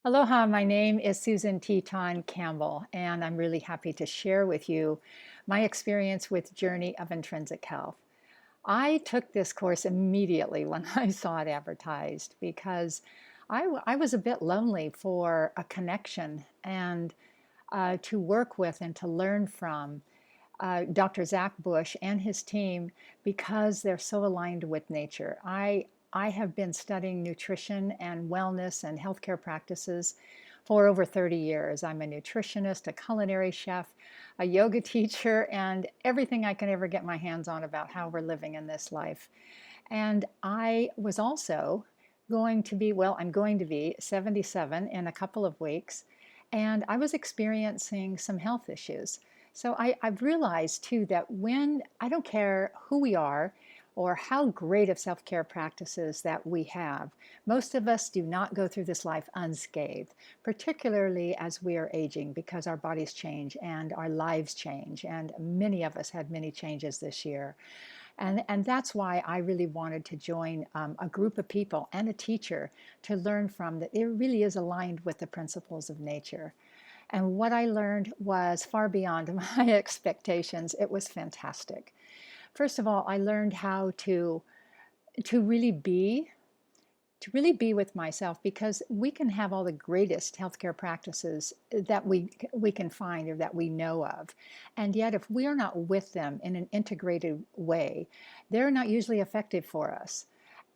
Aloha, my name is Susan Teton Campbell, and I'm really happy to share with you my experience with Journey of Intrinsic Health. I took this course immediately when I saw it advertised because I was a bit lonely for a connection and to work with and to learn from Dr. Zach Bush and his team because they're so aligned with nature. I have been studying nutrition and wellness and healthcare practices for over 30 years. I'm a nutritionist, a culinary chef, a yoga teacher, and everything I can ever get my hands on about how we're living in this life. And I was also I'm going to be 77 in a couple of weeks, and I was experiencing some health issues. So I've realized too that when I don't care who we are or how great of self care practices that we have, most of us do not go through this life unscathed, particularly as we are aging because our bodies change and our lives change. And many of us had many changes this year. And that's why I really wanted to join a group of people and a teacher to learn from that it really is aligned with the principles of nature. And what I learned was far beyond my expectations. It was fantastic. First of all, I learned how to really be to really be with myself because we can have all the greatest healthcare practices that we can find or that we know of. And yet if we are not with them in an integrated way, they're not usually effective for us.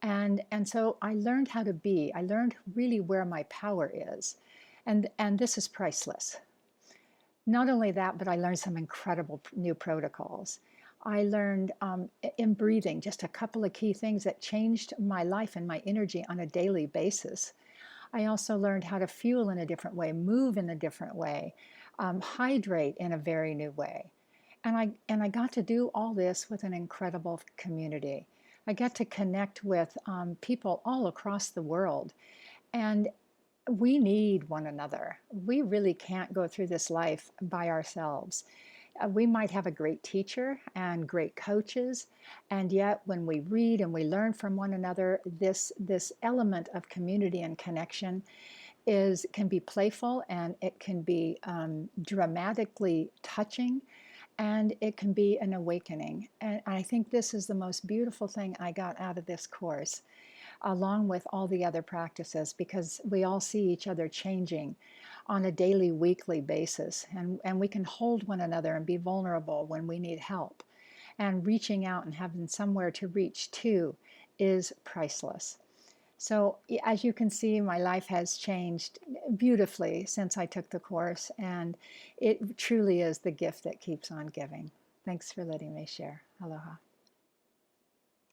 And so I learned how to be. I learned really where my power is. And this is priceless. Not only that, but I learned some incredible new protocols. I learned in breathing just a couple of key things that changed my life and my energy on a daily basis. I also learned how to fuel in a different way, move in a different way, hydrate in a very new way. And I got to do all this with an incredible community. I got to connect with people all across the world. And we need one another. We really can't go through this life by ourselves. We might have a great teacher and great coaches, and yet when we read and we learn from one another, this element of community and connection is can be playful and it can be dramatically touching and it can be an awakening. And I think this is the most beautiful thing I got out of this course, along with all the other practices, because we all see each other changing on a daily, weekly basis. And we can hold one another and be vulnerable when we need help. And reaching out and having somewhere to reach to is priceless. So, as you can see, my life has changed beautifully since I took the course, and it truly is the gift that keeps on giving. Thanks for letting me share. Aloha.